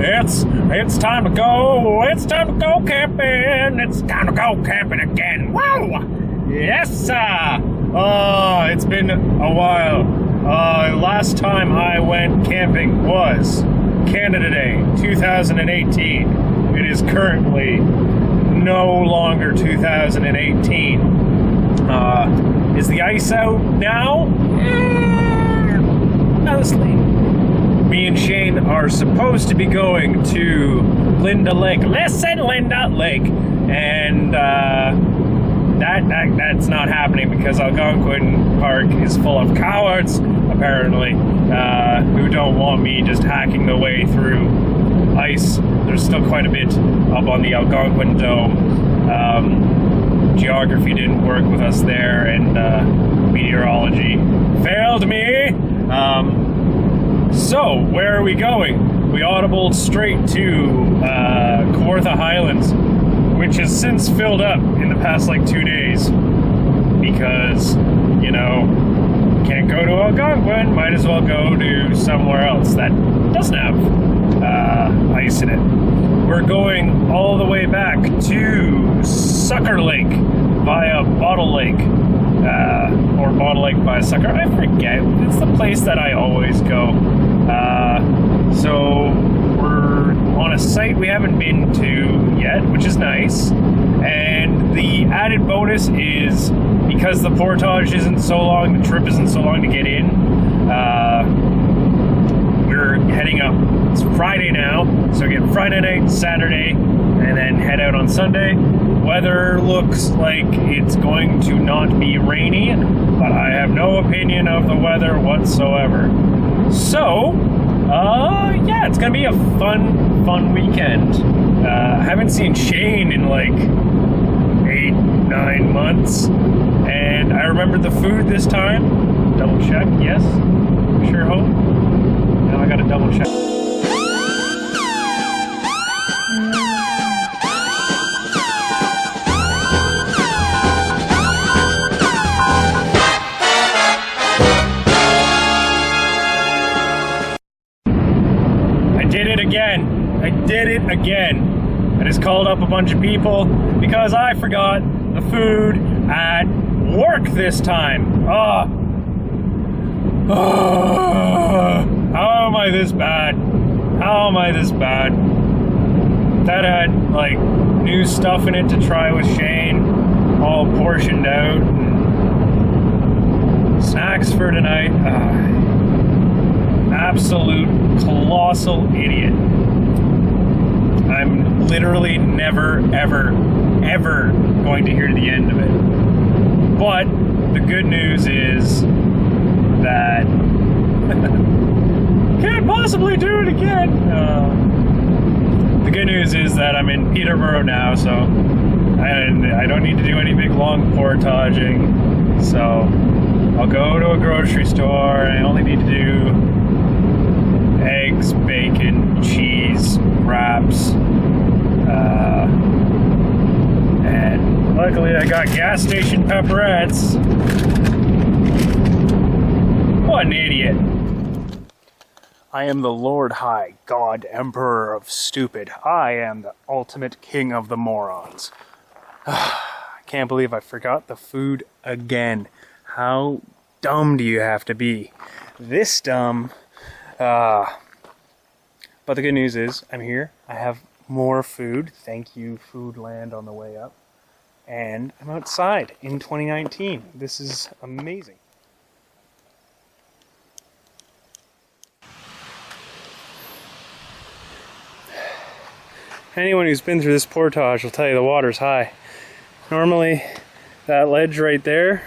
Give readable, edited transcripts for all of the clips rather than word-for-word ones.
It's time to go. It's time to go camping. It's time to go camping again. Woo! Yes, sir. Oh, it's been a while. Last time I went camping was Canada Day 2018. It is currently no longer 2018. Is the ice out now? Honestly. Me and Shane are supposed to be going to Linda Lake. Listen, Linda Lake. And that's not happening because Algonquin Park is full of cowards, apparently, who don't want me just hacking the way through ice. There's still quite a bit up on the Algonquin Dome. Geography didn't work with us there, and meteorology failed me. So, where are we going? We audibled straight to Kawartha Highlands, which has since filled up in the past 2 days because, can't go to Algonquin, might as well go to somewhere else that doesn't have ice in it. We're going all the way back to Sucker Lake via Bottle Lake, or Bottle Lake via Sucker. I forget. It's the place that I always go. So we're on a site we haven't been to yet, which is nice. And the added bonus is because the portage isn't so long, the trip isn't so long to get in, we're heading up. It's Friday now, so get Friday night, Saturday, and then head out on Sunday. Weather looks like it's going to not be rainy, but I have no opinion of the weather whatsoever. So, yeah, it's gonna be a fun weekend. I haven't seen Shane in 8-9 months, and I remembered the food this time. Double check, yes, sure hope. Now I gotta double check. I did it again. I just called up a bunch of people because I forgot the food at work this time. How am I this bad? How am I this bad? That had new stuff in it to try with Shane, all portioned out, and snacks for tonight. Absolute colossal idiot. I'm literally never, ever going to hear the end of it. But the good news is that can't possibly do it again. The good news is that I'm in Peterborough now, so I don't need to do any big long portaging. So I'll go to a grocery store and I only need to do eggs, bacon, cheese, wraps, and luckily I got gas station pepperettes. What an idiot. I am the Lord High God Emperor of Stupid. I am the ultimate king of the morons. I can't believe I forgot the food again. How dumb do you have to be? This dumb. But the good news is, I'm here. I have more food. Thank you, Foodland, on the way up. And I'm outside in 2019. This is amazing. Anyone who's been through this portage will tell you the water's high. Normally, that ledge right there,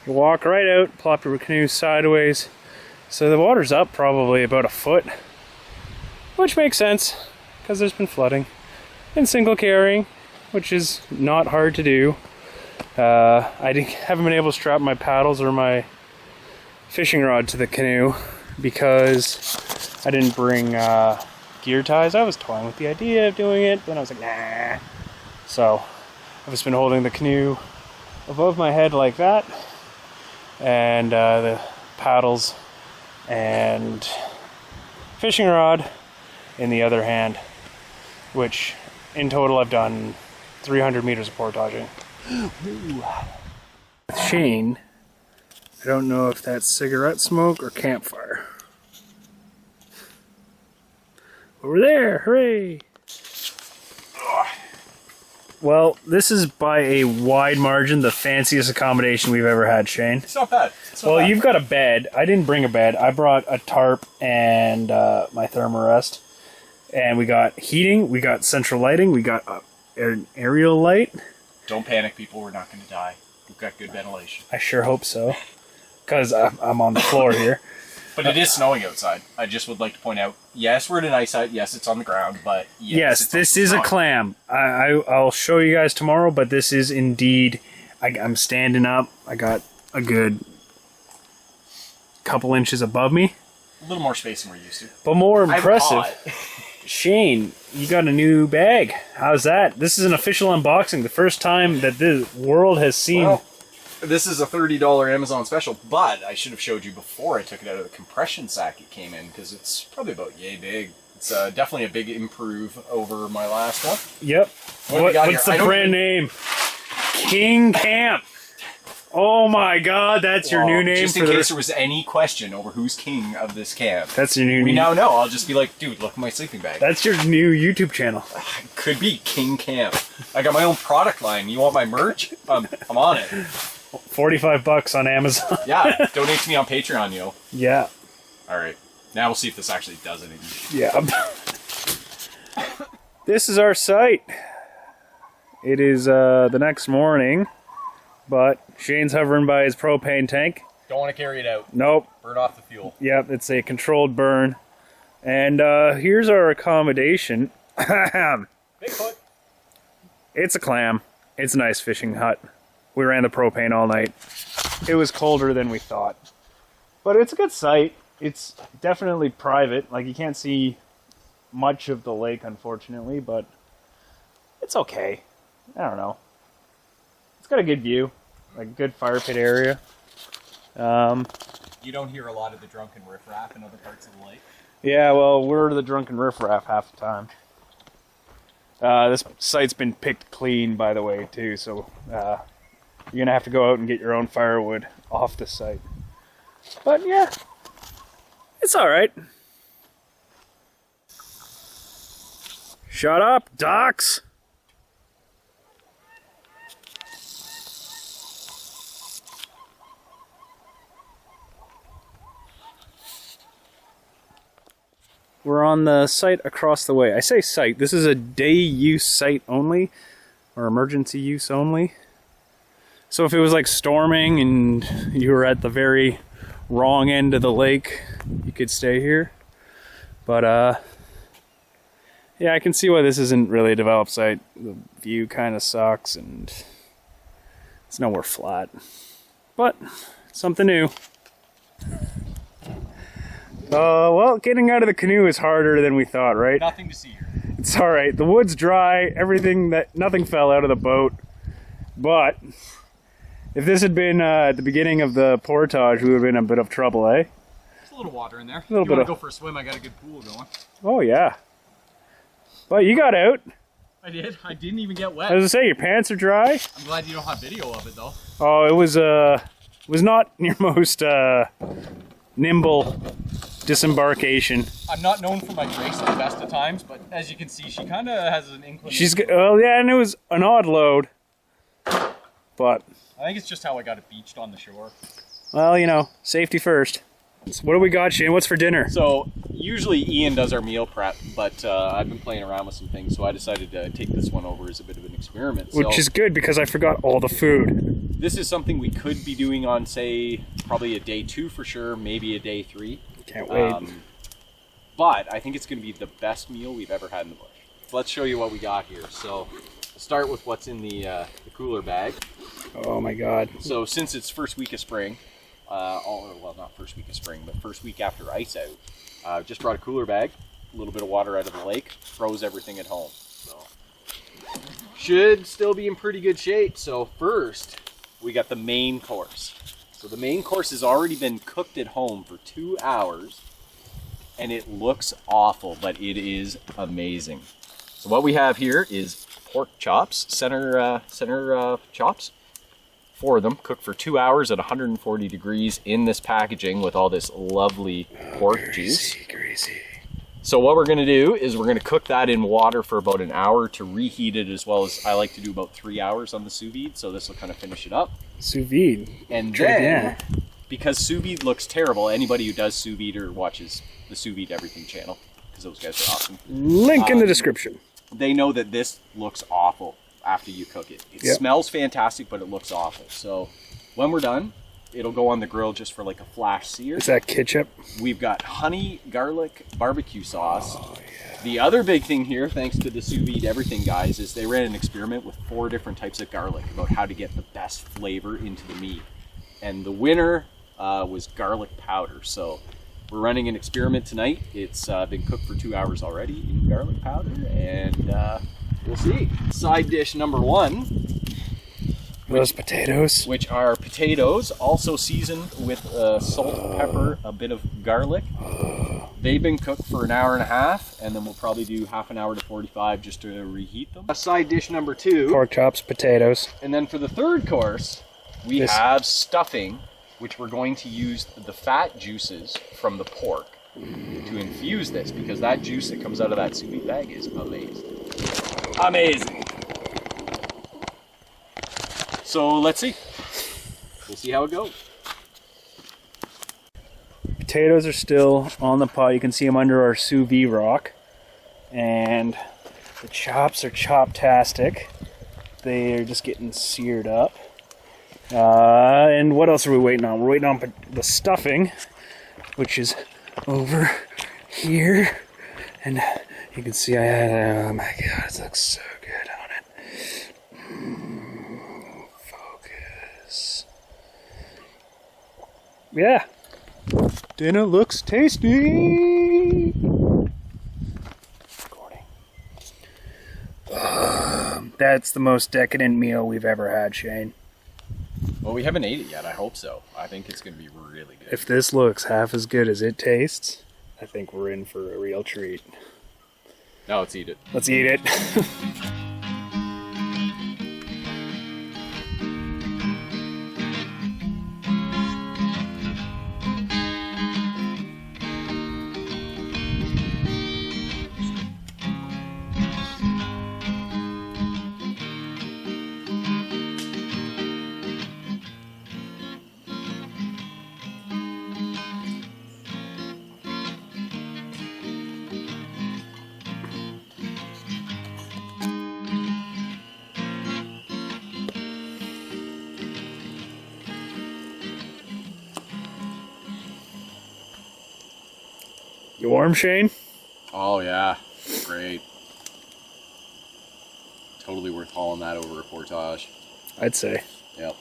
you walk right out, plop your canoe sideways. So the water's up probably about a foot, which makes sense because there's been flooding. And single carrying, which is not hard to do. I haven't been able to strap my paddles or my fishing rod to the canoe because I didn't bring gear ties. I was toying with the idea of doing it, but then I was like, nah. So I've just been holding the canoe above my head like that, and the paddles and fishing rod in the other hand, which in total I've done 300 meters of portaging. With Shane, I don't know if that's cigarette smoke or campfire. Over there, hooray! Well, this is by a wide margin the fanciest accommodation we've ever had, Shane. It's not bad. Well, you've got a bed. I didn't bring a bed. I brought a tarp and my thermarest. And we got heating, we got central lighting, we got an aerial light. Don't panic, people. We're not going to die. We've got good ventilation. I sure hope so. Because I'm on the floor here. But it is snowing outside. I just would like to point out, yes, we're in an ice out. Yes, it's on the ground, but yes, this is a clam. I'll show you guys tomorrow, but this is indeed. I'm standing up. I got a good couple inches above me. A little more space than we're used to. But more impressive, Shane, you got a new bag. How's that? This is an official unboxing. The first time that the world has seen. Well, this is a $30 Amazon special, but I should have showed you before I took it out of the compression sack it came in, because it's probably about yay big. It's definitely a big improve over my last one. Yep. What's the brand name? King Camp. Oh my God, that's your new name. Just in case there was any question over who's king of this camp. That's your new name. We now know. I'll just be like, dude, look at my sleeping bag. That's your new YouTube channel. Could be King Camp. I got my own product line. You want my merch? I'm on it. $45 on Amazon. Yeah, donate to me on Patreon, yo. Yeah. All right. Now we'll see if this actually does anything. Yeah. This is our site. It is the next morning, but Shane's hovering by his propane tank. Don't want to carry it out. Nope. Burn off the fuel. Yep, it's a controlled burn. And here's our accommodation. Bigfoot. It's a clam. It's a nice fishing hut. We ran the propane all night. It was colder than we thought. But it's a good site. It's definitely private. Like, you can't see much of the lake, unfortunately, but it's okay. I don't know. It's got a good view. Like, a good fire pit area. You don't hear a lot of the drunken riffraff in other parts of the lake? Yeah, well, we're the drunken riffraff half the time. This site's been picked clean, by the way, too, so you're going to have to go out and get your own firewood off the site. But, yeah, it's alright. Shut up, Docs! We're on the site across the way. I say site, this is a day use site only, or emergency use only. So if it was like storming and you were at the very wrong end of the lake, you could stay here. But yeah, I can see why this isn't really a developed site. The view kind of sucks and it's nowhere flat. But something new. Well, getting out of the canoe is harder than we thought, right? Nothing to see here. It's alright. The wood's dry, nothing fell out of the boat. But if this had been at the beginning of the portage, we would have been in a bit of trouble, eh? There's a little water in there. A little bit. You want to go for a swim? I got a good pool going. Oh yeah. But you got out. I did. I didn't even get wet. I was gonna say your pants are dry. I'm glad you don't have video of it though. Oh, it was not your most nimble disembarkation. I'm not known for my grace at the best of times, but as you can see, she kind of has an inclination. Oh yeah, and it was an odd load. But I think it's just how I got it beached on the shore. Well, you know, safety first. So what do we got, Shane? What's for dinner? So, usually Ian does our meal prep, but I've been playing around with some things, so I decided to take this one over as a bit of an experiment. Which is good, because I forgot all the food. This is something we could be doing on, say, probably a day 2 for sure, maybe a day 3. Can't wait. But I think it's going to be the best meal we've ever had in the bush. So let's show you what we got here. So, we'll start with what's in the cooler bag. Oh my God. So, since it's first week of spring, well, not first week of spring, but first week after ice out, just brought a cooler bag, a little bit of water out of the lake, froze everything at home. So, should still be in pretty good shape. So first, we got the main course. So the main course has already been cooked at home for 2 hours. and it looks awful, but it is amazing. So what we have here is pork chops, center chops. 4 of them, cooked for 2 hours at 140 degrees in this packaging with all this lovely pork juice. Greasy. So what we're gonna do is we're gonna cook that in water for about an hour to reheat it, as well as I like to do about 3 hours on the sous vide, so this will kind of finish it up. Sous vide. And then, because sous vide looks terrible, anybody who does sous vide or watches the Sous Vide Everything channel, because those guys are awesome. Link in the description. They know that this looks awful after you cook it. It smells fantastic, but it looks awful. So when we're done, it'll go on the grill just for like a flash sear. Is that ketchup? We've got honey garlic barbecue sauce. Oh, yeah. The other big thing here, thanks to the Sous Vide Everything guys, is they ran an experiment with 4 different types of garlic about how to get the best flavor into the meat. And the winner was garlic powder. So we're running an experiment tonight. It's been cooked for 2 hours already in garlic powder, and we'll see. Side dish number 1. Those potatoes. Which are potatoes, also seasoned with salt, pepper, a bit of garlic. They've been cooked for an hour and a half, and then we'll probably do half an hour to 45 just to reheat them. Side dish number 2. Pork chops, potatoes. And then for the third course, we have stuffing, which we're going to use the fat juices from the pork to infuse this, because that juice that comes out of that sous vide bag is amazing. Amazing. So let's see. We'll see how it goes. Potatoes are still on the pot. You can see them under our sous vide rock. And the chops are chop-tastic. They're just getting seared up. And what else are we waiting on? We're waiting on the stuffing, which is over here. And you can see oh my god, it looks so good on it. Focus. Yeah. Dinner looks tasty. Recording. That's the most decadent meal we've ever had, Shane. Well, we haven't ate it yet. I hope so. I think it's going to be really good. If this looks half as good as it tastes, I think we're in for a real treat. Now let's eat it. Let's eat it. You warm, Shane? Oh yeah, great. Totally worth hauling that over a portage. I'd say. Yep.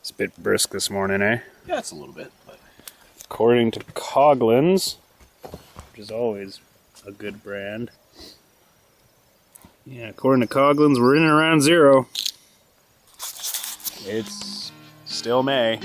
It's a bit brisk this morning, eh? Yeah, it's a little bit, but according to Coghlan's, which is always a good brand. Yeah, according to Coghlan's, we're in and around 0. It's still May.